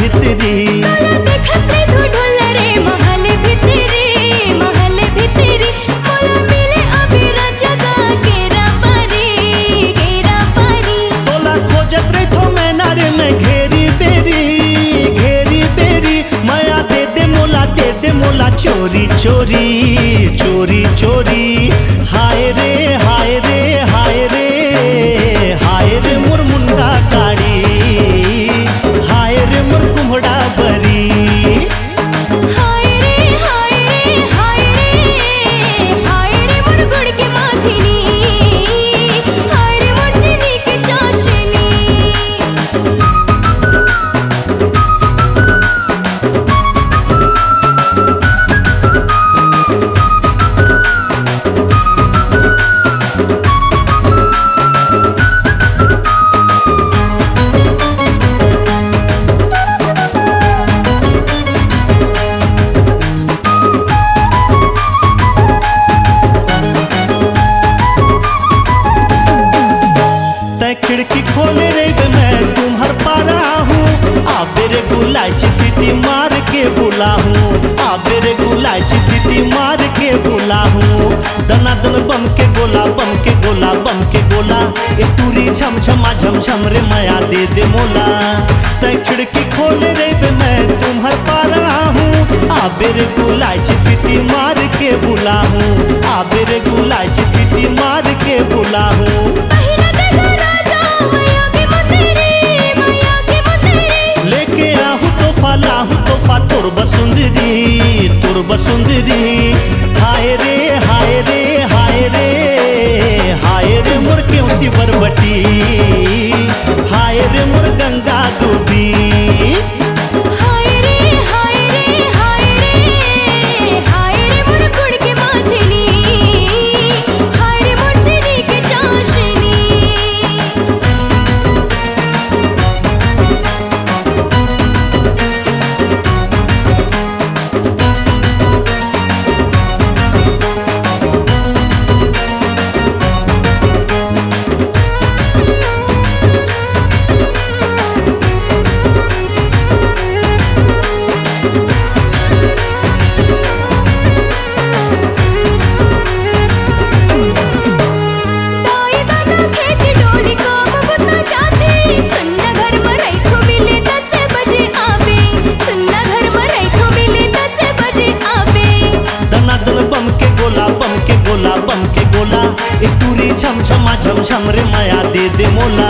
भितरी देखत रे तू ढोलरे महल भितरी मोला मिले अभी राजगा केरा पारी तोला खोजत रे थो मैं नारे में घेरी बेरी माया दे दे मोला चोरी हाय रे मोर मुंडा काड़ी हाय रे मोर कुम्हड़ा बरी हाय रे मोर गुड़ के माथिनी हाय रे मोर चीनी के चाशनी खिड़की खोले रे मैं तुम्हार पारा हूँ आबेरे गुलाची सीटी मार के बुला हूँ दनादन बम के गोला ए टूरी झम रे माया दे दे मोला तय खिड़की खोले रे मैं तुम्हार पारा हूँ आबेरे गुलाची सीटी मार के बुला हूँ तोर बसुंदरी हाय रे मोर क्यों सी बरबटी हाय रे मोर गंगा दूबी हाय रे मोर गुड़ के माथिनी हाय रे मोर चीनी के चाशनी झम रे माया दे दे मोला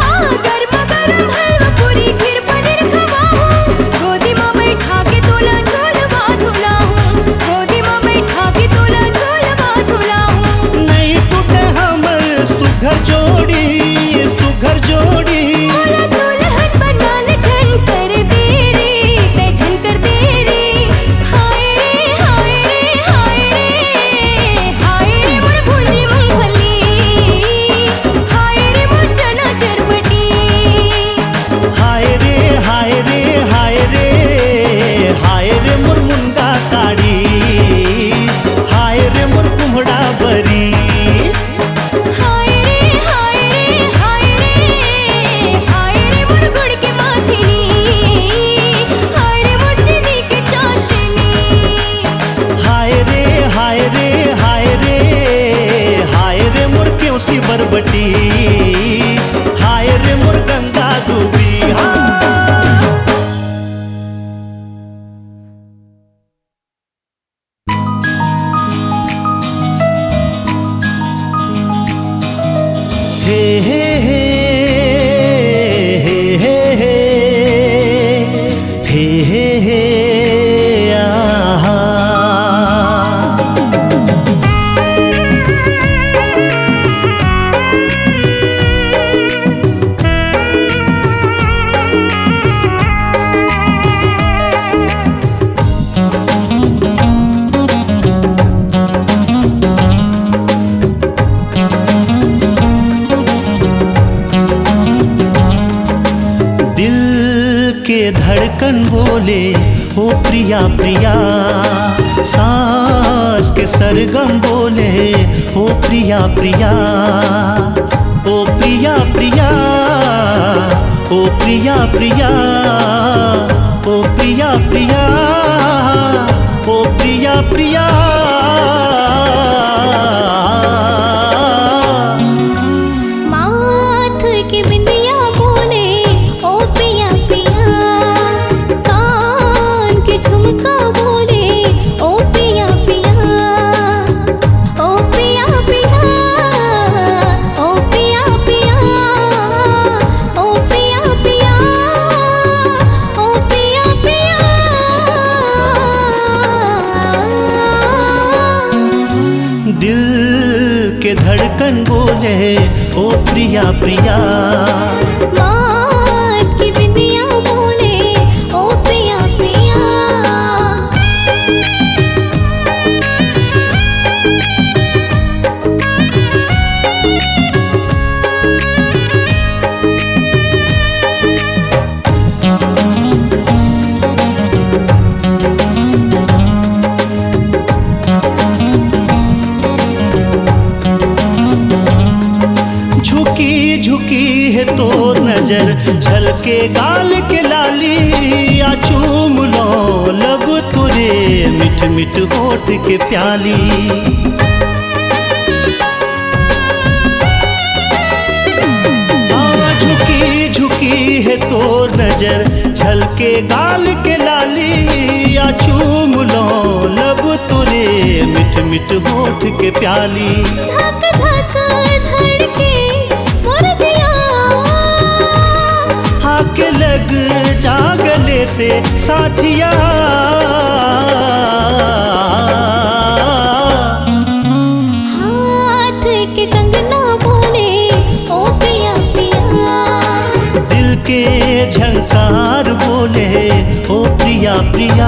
हाँ गरमा गरम हलवा पूरी खीर पनीर खवाऊं गोदी में बैठा के तोला झूलवा झूलाऊं नहीं टूटे हमर सुघर जोड़ी मोला दुल्हन बना ले झन कर देरी हाय रे मोर भुंजी मूंगफली हाय रे मोर चना चरपटी हाय रे मोर मुंगा काड़ी हाय रे मोर कुम्हड़ा बरी हाय रे मोर गुड़ के माथिनी हाय रे मोर चीनी के चाशनी हाय रे मोर क्यों सी बरबटी हाय रे मोर गंगा दूबी हे हे हे हे हे हे आहा धड़कन बोले ओ प्रिया प्रिया सांस के सरगम बोले ओ प्रिया प्रिया ओ प्रिया प्रिया ओ प्रिया प्रिया, ओ प्रिया प्रिया, ओ प्रिया प्रिया। माथ की बिंदिया बोले ओ पिया पिया, कान के झुमका बोले ओ पिया पिया, ओ पिया पिया, ओ पिया पिया, ओ पिया पिया, ओ पिया पिया। दिल के धड़कन बोले ओ प्रिया प्रिया, माथ की बिंदिया बोले ओ पिया पिया। झुकी झुकी है तो नजर, झलके गाल के लाली, आ चूम लो लब तुरे मिठ मिठ होठ के प्याली। झुकी झुकी है तो नजर, झलके गाल के लाली, आ चूम लो लब तुरे मिठ मिठ होठ के प्याली। धक धक धड़के मोर दिया, आके लग जा गले से साथिया, हाथ के कंगना बोले ओ पिया पिया, दिल के झंकार बोले ओ प्रिया प्रिया।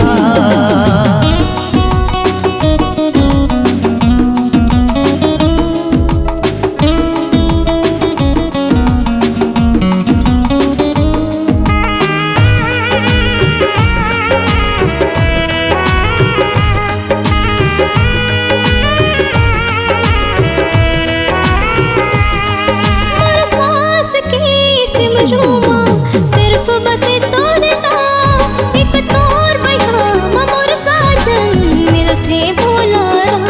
मोर सांस की सिमरूमा सिर्फ बसे तोरे नाम, एक तोर पैगाम मोर साजन मिलते भोला राम।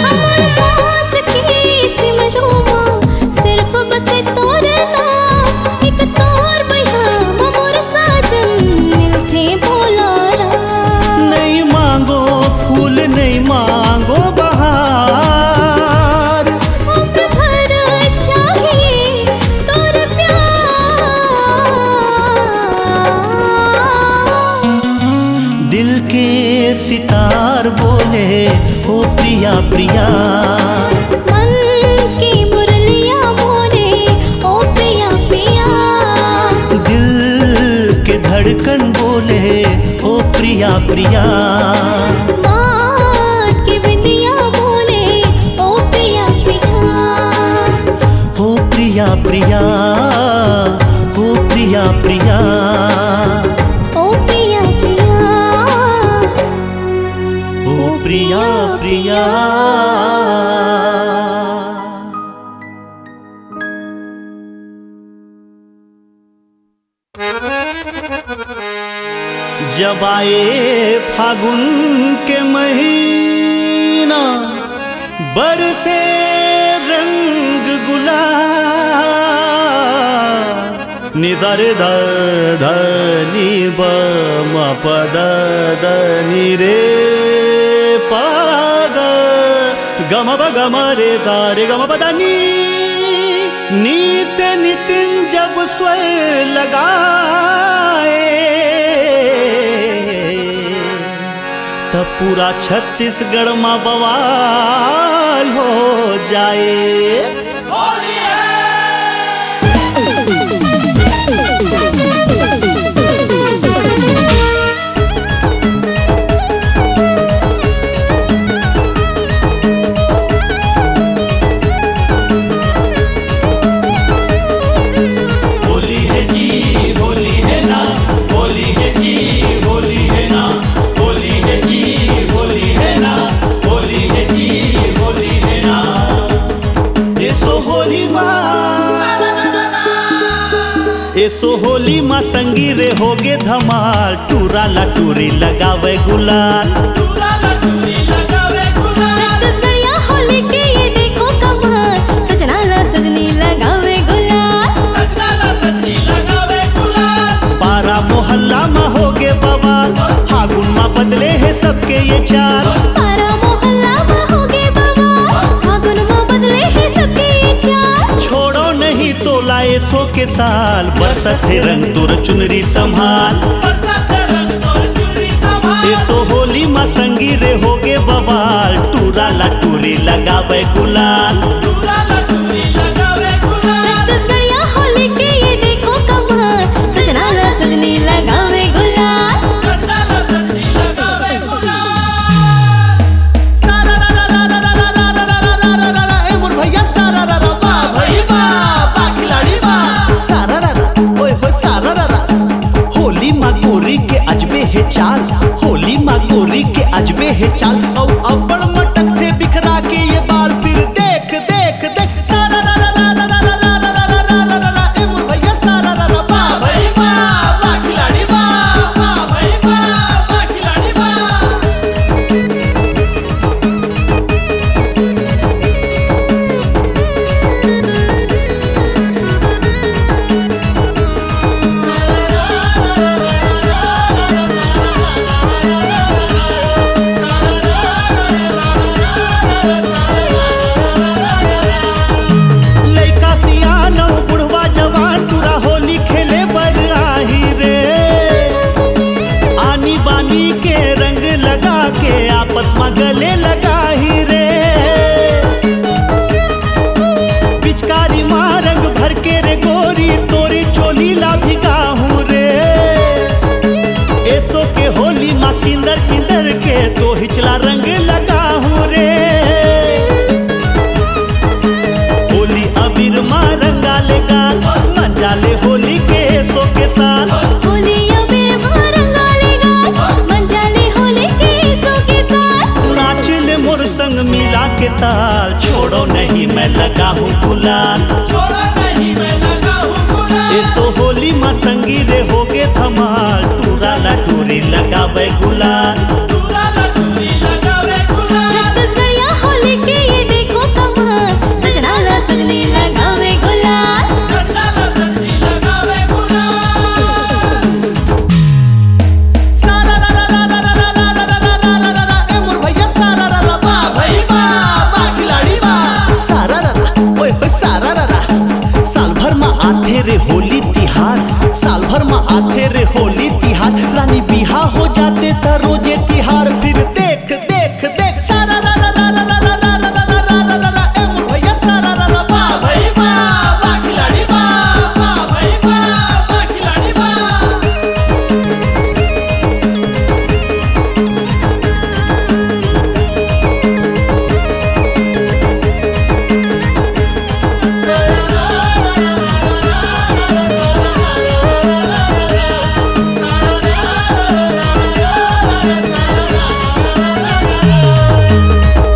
हमर सांस की सिमरूमा सिर्फ बसे तोरे नाम, एक तोर पैगाम मोर साजन मिलते भोला राम। नहीं मांगो फूल, नहीं मांगो बहार, उम्र भर चाहिए तोर प्यार। दिल के सितार बोले ओ प्रिया प्रिया, मन की मुरलिया बोले ओ पिया पिया, दिल के धड़कन बोले ओ प्रिया प्रिया। माथ की बिंदिया बोले ओ पिया पिया, ओ प्रिया प्रिया, ओ प्रिया प्रिया, ओ पिया पिया, ओ प्रिया प्रिया। जब आए फागुन के महीना, बरसे रंग गुलाल, निजर ध धनी ब म पद नी रे पाग गम ब गम रे सा रे गम पद नी से नितिन जब स्वर लगाए, तब पूरा छत्तीसगढ़ में बवाल हो जाए। माँ संगी रे होगे धमाल, टूरा ला टूरी लगावे गुलाल। छत्तीसगढ़िया होली के ये देखो कमाल, सजना ला सजनी लगावे गुलाल। पारा मोहल्ला में होगे बवाल, फागुन माँ बदले है सबके ये चाल। पारा मोहल्ला में होगे बवाल, फागुन में बदले है सबके ये चाल। छोड़ो नहीं तो लाए सो के साल, बरसत है रंग तोर चुनरी संभाल। ऐसो होली माँ संगी रे होगे बवाल, टूरा ला टूरी लगावे गुलाल। छत्तीसगढ़िया होली के ये देखो कमाल, सजना ला सजनी लगावे गुलाल। होली माँ गोरी के अजबे है चाल, होली माँ गोरी के अजबे है चाल। और अब्बड़ मटक थे बिखरा के ये बाल, फिर देख देख देख सारा रा रा रा रा रा रा रा रा रा रा रा रा रा। ए मोर भैया सारा रा रा वाह भाई वाह, वाह खिलाड़ी वाह, वाह भाई वाह, वाह खिलाड़ी लइका सियानो बुढ़वा जवान टूरा होली खेले बर आही रे। आनी बानी के रंग लगा के आपस में गले लगाही रे। पिचकारी माँ रंग भर के रे गोरी, तोरी चोली ला भिगाहू रे। ऐसो के होली माँ किंदर किंदर के तो हिचला रंग लगाहू रे। होली अबीर माँ रंगा ले गाल, मजा ले होली के सो के साल। होली अबीर माँ रंगा ले गाल, मजा ले होली के सो के साथ। नाच ले मोर संग मिला के ताल, छोड़ो नहीं मैं लगा हूँ गुलाल। ऐसो होली माँ संगी रे होगे धमाल, टूरा ला टूरी लगावे गुलाल। छत्तीसगढ़िया होली के ये देखो कमाल, सजना ला सजनी लगावे गुलाल। सारा रा रा रा रा रा रा रा रा रा रा रा रा रा। ए मोर भैया सारा रा रा वाह भाई वाह, वाह खिलाड़ी वाह। सारा रा रा ओए होए सारा रा रा। साल भर में आते रे होली तिहार, साल भर में आते रे होली तिहार। रानी बिहा हो जाते त रोजे तिहार, फिर देख देख देख सारा रा रा रा रा रा रा रा रा रा रा रा रा। ए मोर भैया सारा रा रा वाह भाई वाह, वाह खिलाड़ी वाह, वाह भाई वाह, वाह खिलाड़ी वाह।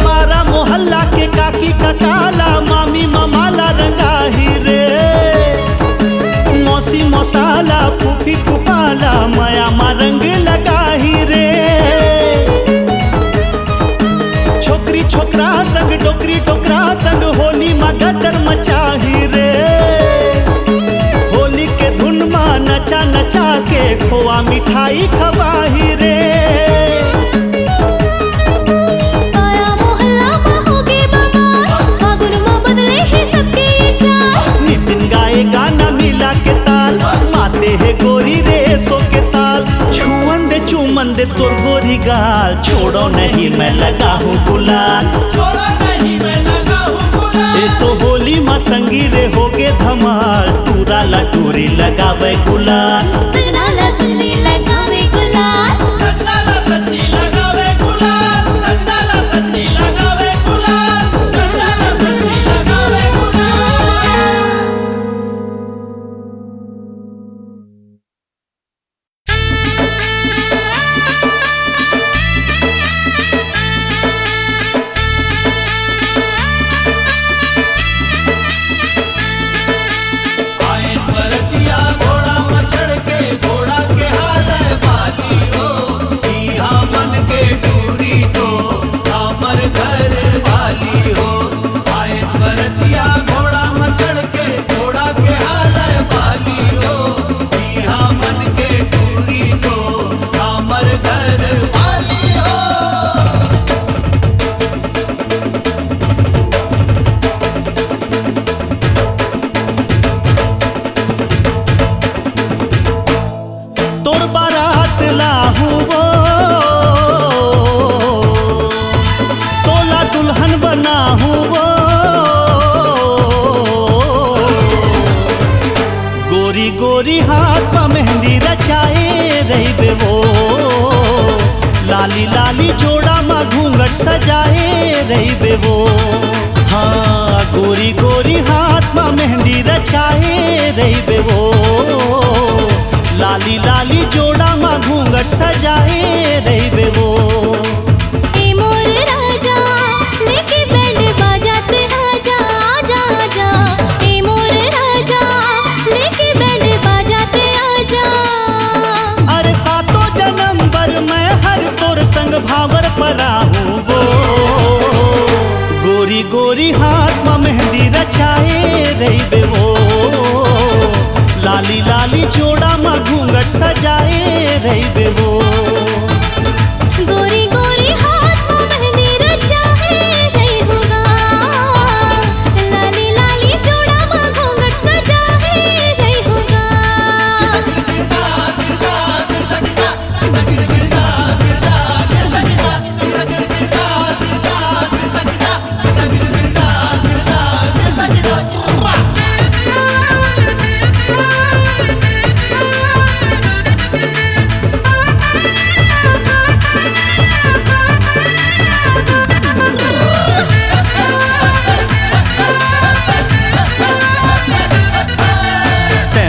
पारा मोहल्ला के काकी का काला, मामी ममाला रंगाही रे। मौसी मौसाला फूफी फुपाला, माया मा रंग लगाही रे। छोकरी छोकरा संग डोकरी डोकरा संग होली मा गदर मचाही रे। होली के धुन मा नचा नचा के खोआ मिठाई खवाही रे। पारा मोहल्ला में होगे बवाल, फागुन में बदले है सबके ये चाल। नितिन गाए गाना मिला के ताल, माते है गोरी रे सो के साल। छुअन दे चुमन दे तोर गोरी गाल, छोड़ो नहीं मैं लगा हूँ गुलाल। ऐसो होली माँ संगी रे होगे धमाल, टूरा ला टूरी लगावे गुलाल। सजना ला सजनी लगावे गुलाल। आए बरतिया घोड़ा में चढ़ के लाली लाली जोड़ा मा घूंघट सजाए रही बे वो। हाँ गोरी गोरी हाथ मा मेहंदी रचाए रही बे वो। लाली लाली जोड़ा मा घूंघट सजाए रही बे वो। ए मोर राजा लेके बैंड बाजाते आजा आजा आजा। ए मोर राजा लेके बैंड बाजाते आजा। अरे सातों जन्म भर मैं हर तोर संग भावर परा हूँ वो। गोरी गोरी हाथ में मेहंदी रचाए रही बे वो। लाली लाली जोड़ा में घूंघट सजाए रही बे वो। गोरी गोरी हाथ में मेहंदी रचाए रही होगा। लाली लाली जोड़ा में घूंघट सजाए रही होगा।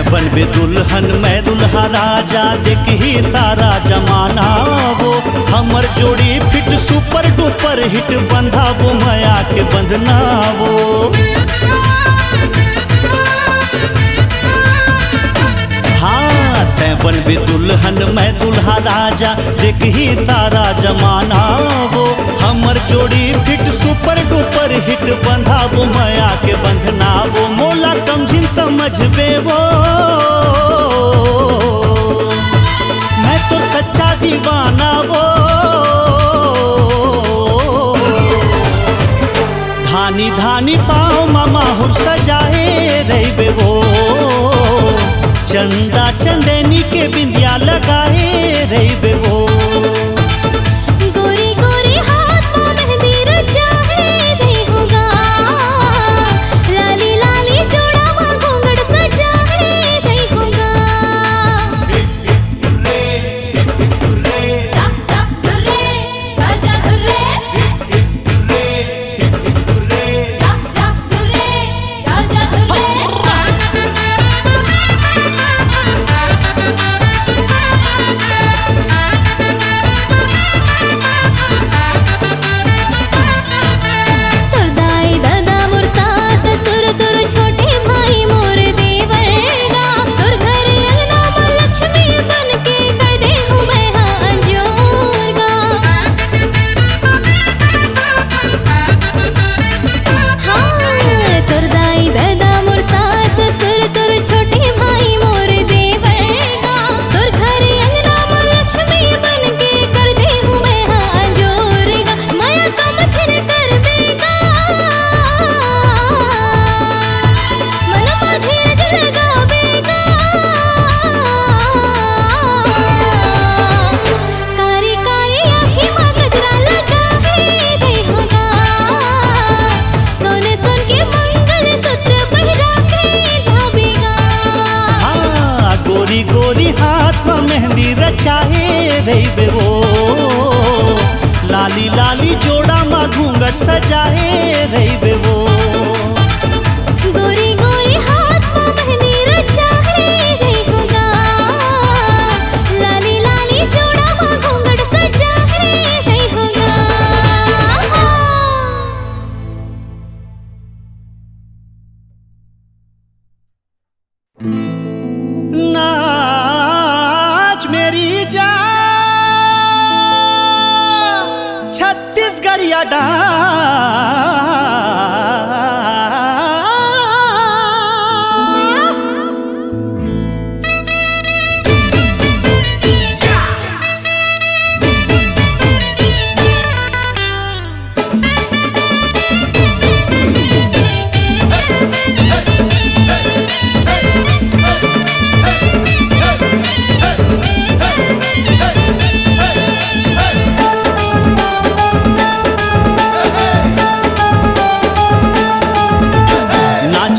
बन बे दुल्हन मैं दुल्हा राजा देख ही सारा जमाना वो। हमर जोड़ी फिट सुपर डुपर हिट बंधा वो माया के बंधना वो। हाँ तै बन बे दुल्हन मैं दुल्हा राजा देख ही सारा जमाना वो। हमर जोड़ी फिट सुपर डुपर हिट बंधा वो माया के बंधना वो। मोला कमझिन समझ बे वो। मैं तो सच्चा दीवाना वो। धानी धानी पाँव मामा हुर सजाए रही बे वो। चंदा चंदनी के बिंदिया लगाए रही बे वो। गोरी गोरी हाथ में मेहंदी रचाए रही होगा। लाली लाली जोड़ा में घूंघट सजाए रही होगा। चाप चाप धुर्रे जा जा धुर्रे। चाप चाप धुर्रे जा जा धुर्रे। तोर दाई दादा मोर सास ससुर तोर छोटे भाई मोर देवरगा। तोर घर अंगना में लक्ष्मी बन के कर दे हूँ मैं हांजोरगा। हाँ तोर दाई दादा मोर सास ससुर तोर छोटे भाई मोर देवरगा। तोर घर अंगना में लक्ष्मी बन के कर दे हूँ मैं हांजोरगा। माया कम छिन कर बेगा मन में धीरज लगावेगा। कारी कारी आँखी में गजरा लगाए रही होगा। सोने सोन के मंगल सूत्र पहिरा के लावेगा। हाँ गोरी गोरी हाथ में मेहंदी रचाए रही बे वो। लाली लाली जोड़ा में घूंघट सजाए रही बे वो। गोरी गोरी हाथ में मेहंदी रचाए रही होगा। लाली लाली जोड़ा में घूंघट सजाए रही होगा। नाच मेरी जा छत्तीसगढ़िया डांस।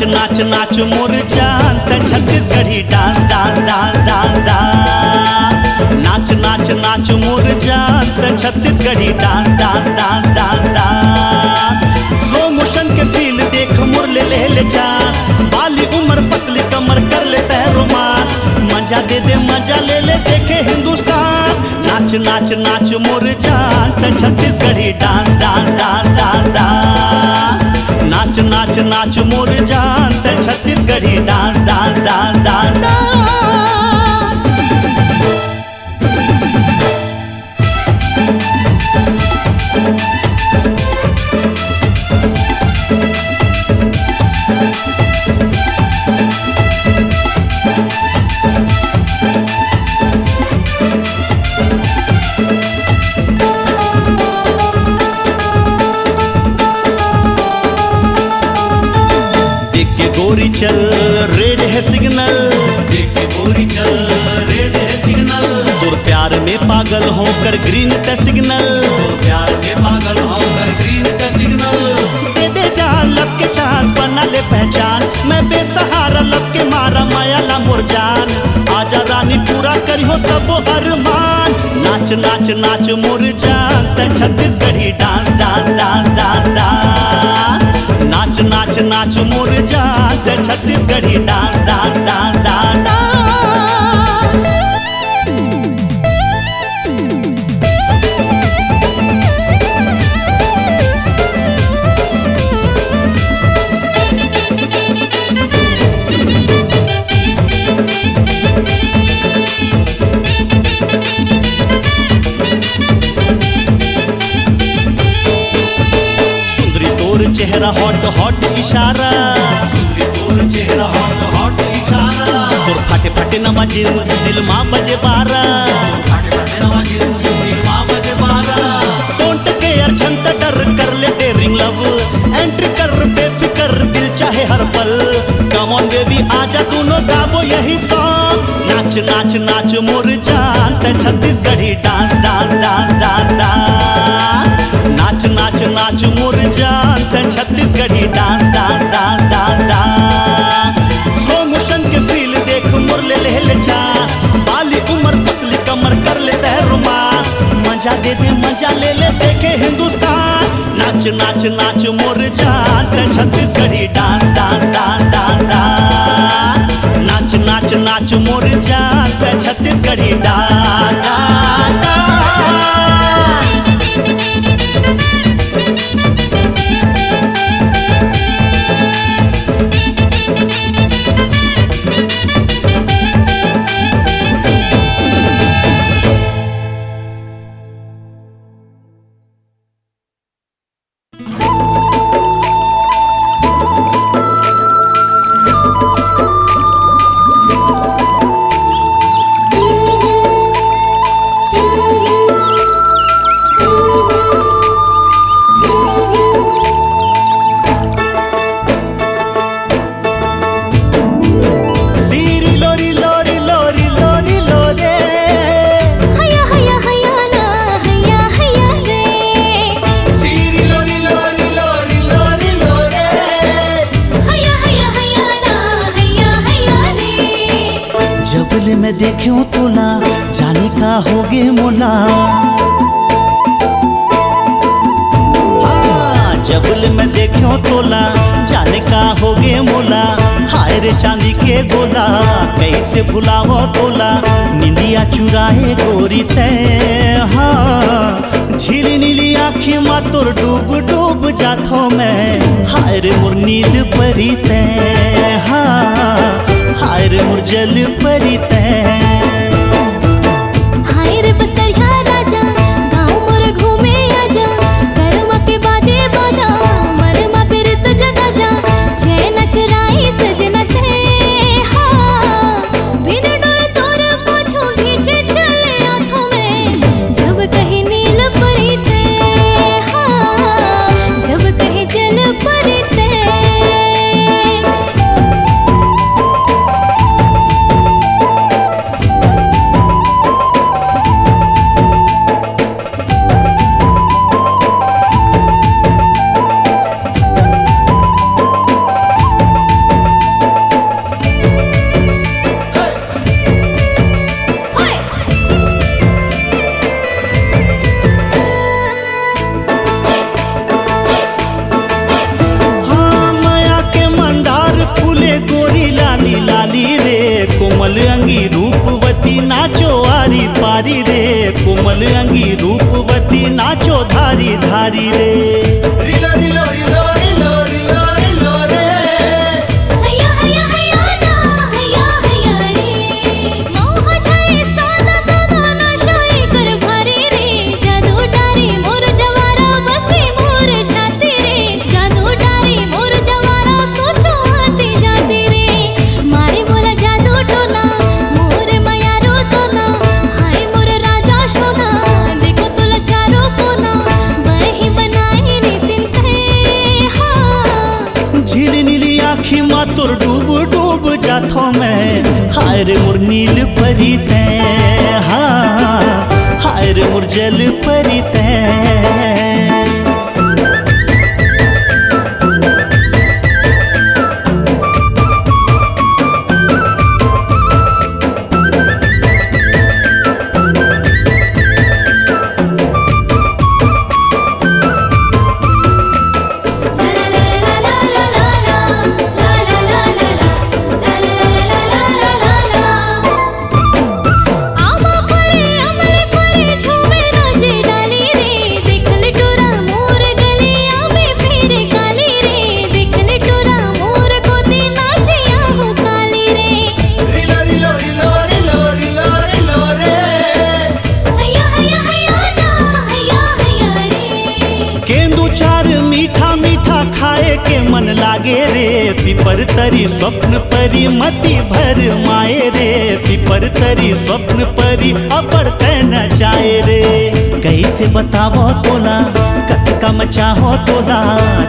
नाच नाच मोर जान त Chhattisgarhi dance dance dance dance dance. नाच नाच नाच नाच मोर जान त Chhattisgarhi dance dance dance dance dance. Slow motion के फील देख मोर ले चांस, बाली उम्र पतली कमर कर लेते रोमांस। मजा दे मजा ले देखे हिंदुस्तान, नाच नाच नाच मोर जान त Chhattisgarhi dance dance dance dance dance. नाच नाच नाच मोर जान त Chhattisgarhi dance dance dance dance dance. गोरी चल रेड है सिग्नल, देख के गोरी चल रेड है सिग्नल। तुर प्यार में पागल होकर ग्रीन का सिग्नल, तुर प्यार में पागल होकर ग्रीन का सिग्नल। दे दे जान लब के चांस बना ले पहचान, मैं बेसहारा लब के मारा माया ला मुरजान। आजा रानी पूरा करियो सब अरमान, नाच नाच नाच मोर जान त Chhattisgarhi dance dance dance dance dance. नाच नाच नाच मोर जान त Chhattisgarhi dance dance dance dance dance. चेहरा हॉट हॉट इशारा, सुंदरी तोर चेहरा हॉट हॉट इशारा। तोर फाटे फाटे नवा जींस दिल माँ बजे बारा, फाटे फाटे नवा जींस दिल माँ बजे बारा। डोंट केयर छंत डर कर ले डेरिंग लव, एंट्री कर बेफिकर दिल चाहे हर पल। कम ऑन बेबी आजा दोनों गावो यही सॉन्ग, नाच नाच नाच मोर जान त Chhattisgarhi dance dance dance dance dance. नाच नाच नाच मोर जान त Chhattisgarhi dance dance dance dance dance. Slow motion के फील देख मोर ले चांस, बाली उम्र पतली कमर कर लेते है रोमांस। मजा दे मजा ले देखे हिंदुस्तान, नाच नाच नाच मोर जान त Chhattisgarhi dance dance dance dance dance. नाच नाच नाच मोर जान त छत्तीसगढ़ी डांस डांस डांस। मैं देखूं तोला जाने का होगे मोला, हाँ जबल मैं देखूं तोला जाने का होगे मोला। हाय रे चांदी के गोला कैसे भुलावो तोला, निंदिया चुराए गोरी तय। हाँ झीली नीली आँखी मा तोर डूब डूब जातो मैं, हाय रे मोर नील परी तय। हाँ हाय रे मोर जल परी तय। हाय रे बस्तरिया राजा गाँव मोर घूमे आजा, गरमा के बाजे बाजा मरमा फिर तो जगा जा। चैन चुराई सजना थे, हाँ बिन डोर तोर पाछू खींचे चले हाथों में, जब कहीं नील परी ते, हाँ जब कहीं जल परी ते। धारी धारी रे। रिलो रिलो रिलो रिलो रिलो रिलो रे। हैया हैया हैया ना हैया हैया रे। मोह छाए सादा सादा नशाई कर भारी रे। जादू डारी मोर जवारा बसे मोर छाती रे। जादू डारी मोर जवारा सोचो आती जाती रे। मारे मोरा जादू टोना मोर माया रो तोना। हाय मोर राजा सोना देखो तोला चारो कोना। वही बनाए रे दिन ते हाँ। झील नीली आँखी मा तोर डूब डूब जाथो मैं। हाय रे मोर नील परी ते हाँ। हाय रे मोर जल परी ते। मीठा मीठा खाए के मन लागे रे। पिपर तरी स्वप्न परी मति भर माए रे। पिपर तरी स्वप्न परी अपर तैन चाहे रे। कैसे बतावो तोला कत का मचाहो तोला।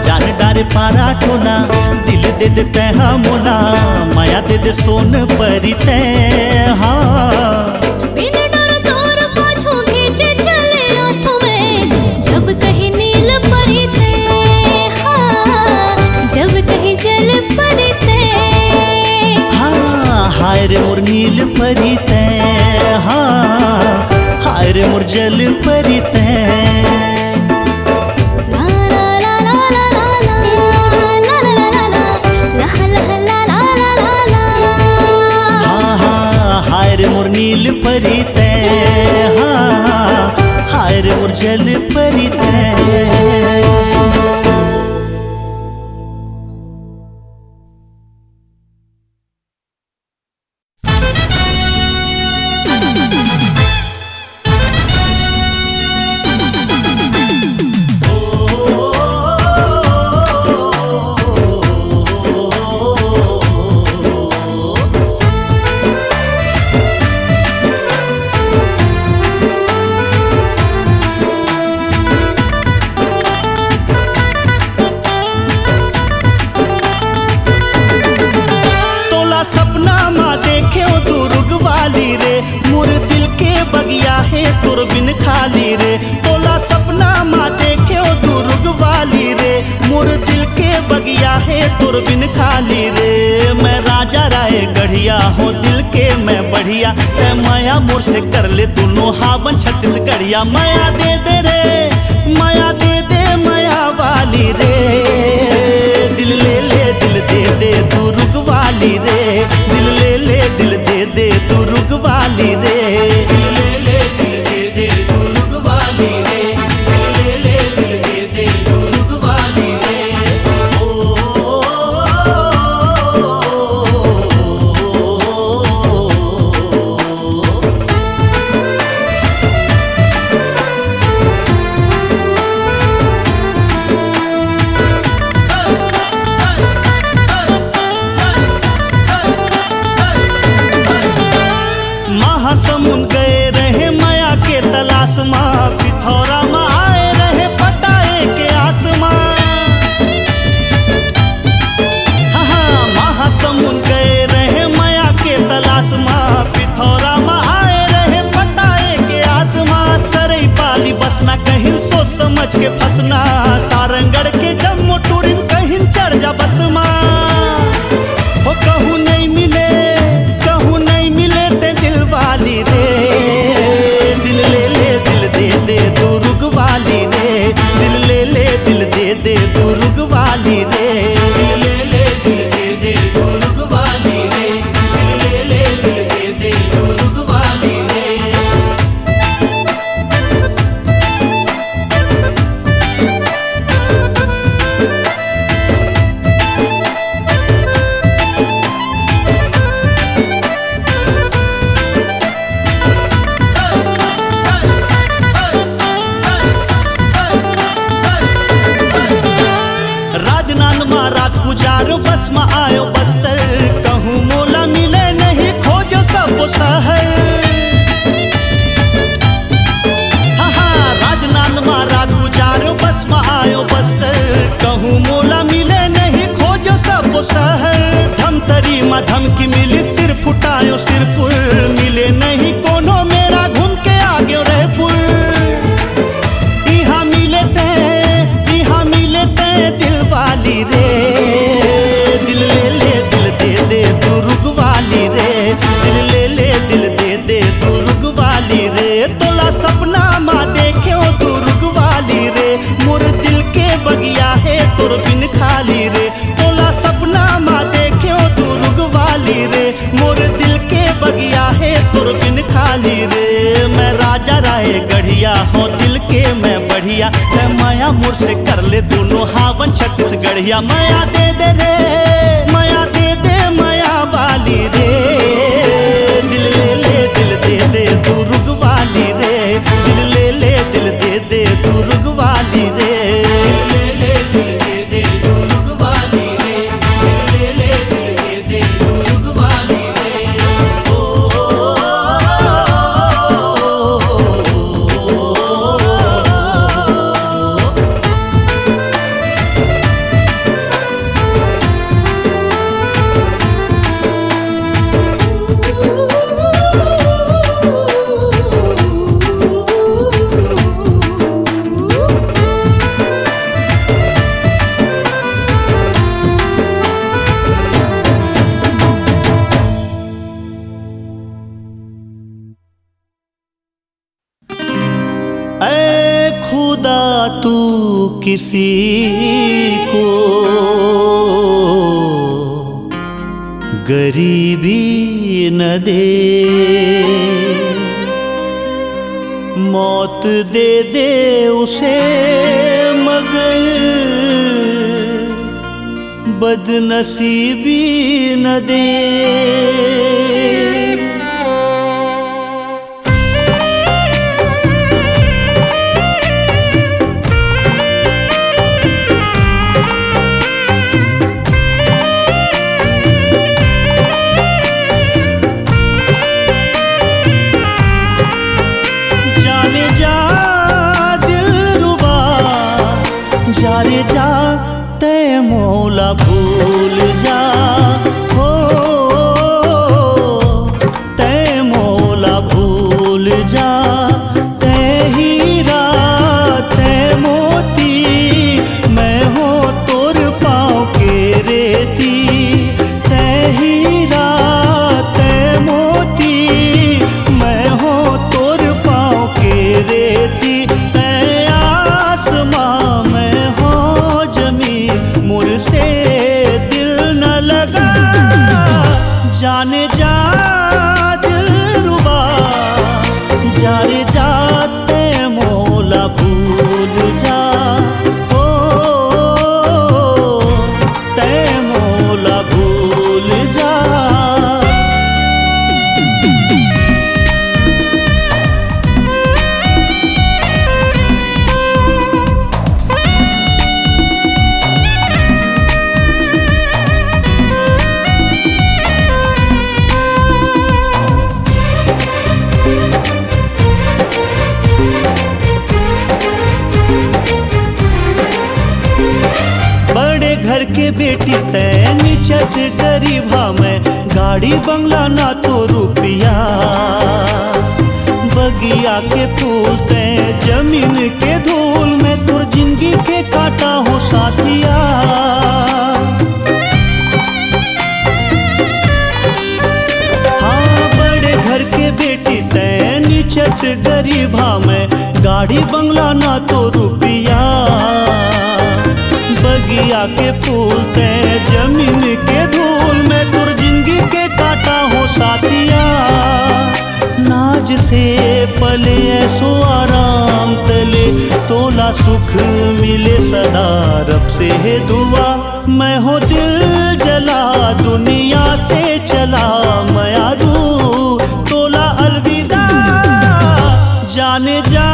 जान डारे पारा टोला दिल दे दे तैहा मोला। माया दे दे सोन परी तै हाँ। जब कहीं नील परी थे हाँ। जब कहीं जल परी थे हाँ। हाय रे मोर नील परी ते हाँ। हाय रे मोर जल परी ते। हाय रे मोर नील परी ते हाँ। हाय रे मोर जल परी ते। तोर बिन खाली रे। तोला सपना माँ देखे दुर्ग वाली रे। मोर दिल के बगिया है तोर बिन खाली रे। मैं राजा राय गढ़िया हूँ दिल के मैं बढ़िया। तै माया मोर से कर ले दोनों हावन छत्तीसगढ़िया। माया दे दे रे माया दे दे माया वाली रे। दिल ले ले दिल दे दे दुर्ग वाली रे। दिल ले ले दिल दे दे दुर्ग वाली रे। महासमुंद गए रहे माया के तलाश माँ। पिथौरा माँ आए रहे पटाए के आसमां। हाँ महासमुंद गए रहे माया के तलाश माँ। पिथौरा माँ आए रहे पटाए के आसमां। सरई पाली बसना कहीं सोच समझ के फंसना। सारंगढ़ के जम्मू टूरिन कहीं चढ़ जा बस माँ। हो कहूँ नहीं मिले ते दिल वाली रे। दिल ले ले दिल दे दे दुर्ग वाली रे। दिल ले ले दिल दे दे दुर्ग वाली रे। दिल ले ले दिल दे दे दुर्ग वाली रे। दिल ले ले दिल दे दे दुर्ग वाली रे। गड़िया हो दिल के मैं बढ़िया ते माया मोर से कर ले दोनों हावन छत्तीसगढ़िया माया दे दे रे माया दे दे माया वाली रे दिल ले ले दिल दे दे तू रुग वाली रे दिल ले ले दिल दे दे तू रुग वाली रे दिल ले ले दिल दे दे तू रुग वाली रे दिल ले ले दिल दे दे तू रुग वाली रे खुदा तू किसी को गरीबी न दे मौत दे दे उसे मगर बदनसीबी न दे जा रे जा ते मौला भूल जा हो ते मौला भूल जा ते हीरा ते मोती मैं हो तोर पाँव के रेती ते हीरा ते मोती मैं हो तोर पाँव के रेती मुझसे दिल न लगा जाने जा दिलरुबा जा रे जाते मौला भूल जा हो ते मौला भूल जा घर के बेटी तै निचट गरीबा में गाड़ी बंगला ना तो रुपया बगिया के फूल तै जमीन के धूल में तुर जिंदगी के काटा हो साथिया हाँ बड़े घर के बेटी तै निचट गरीबा में गाड़ी बंगला ना तो रुपया बगिया के फूल ते जमीन के धूल में तुर जिंदगी के काटा हो साथिया नाज से पले ऐसो आराम तले तोला सुख मिले सदा रब से है दुआ मैं हो दिल जला दुनिया से चला मैं रू तोला अलविदा जाने जा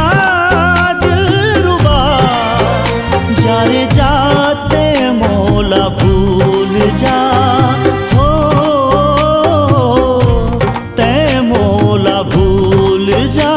दिलरुबा जा रे जाते मौला भूल जा हो ते मौला भूल जा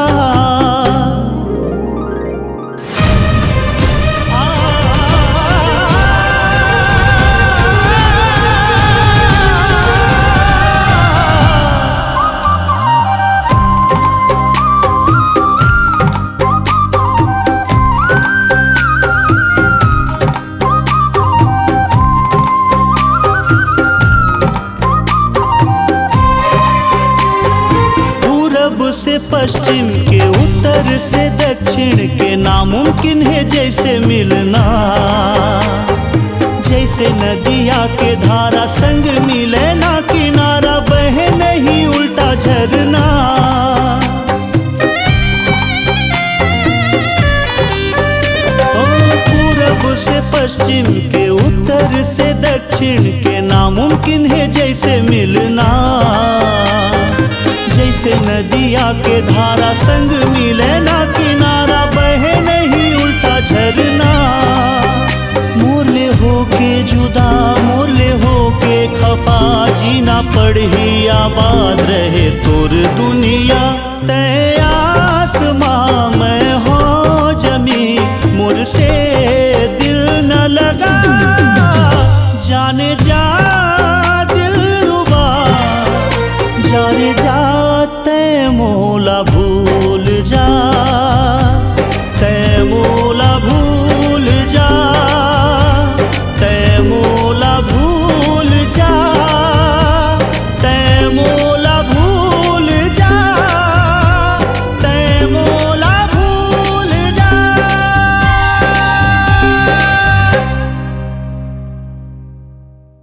से पश्चिम के उत्तर से दक्षिण के नामुमकिन है जैसे मिलना जैसे नदिया के धारा संग मिले ना किनारा बहे नहीं उल्टा झरना पश्चिम के उत्तर से दक्षिण के नामुमकिन है जैसे मिलना। जैसे नदिया के धारा संग मिले ना किनारा, बहे नहीं उल्टा झरना। मोरले होके जुदा मोरले होके खफा, जीना पड़ही आबाद रहे तोर दुनिया। तय आसमां में हो जमी, मोर से दिल न लगा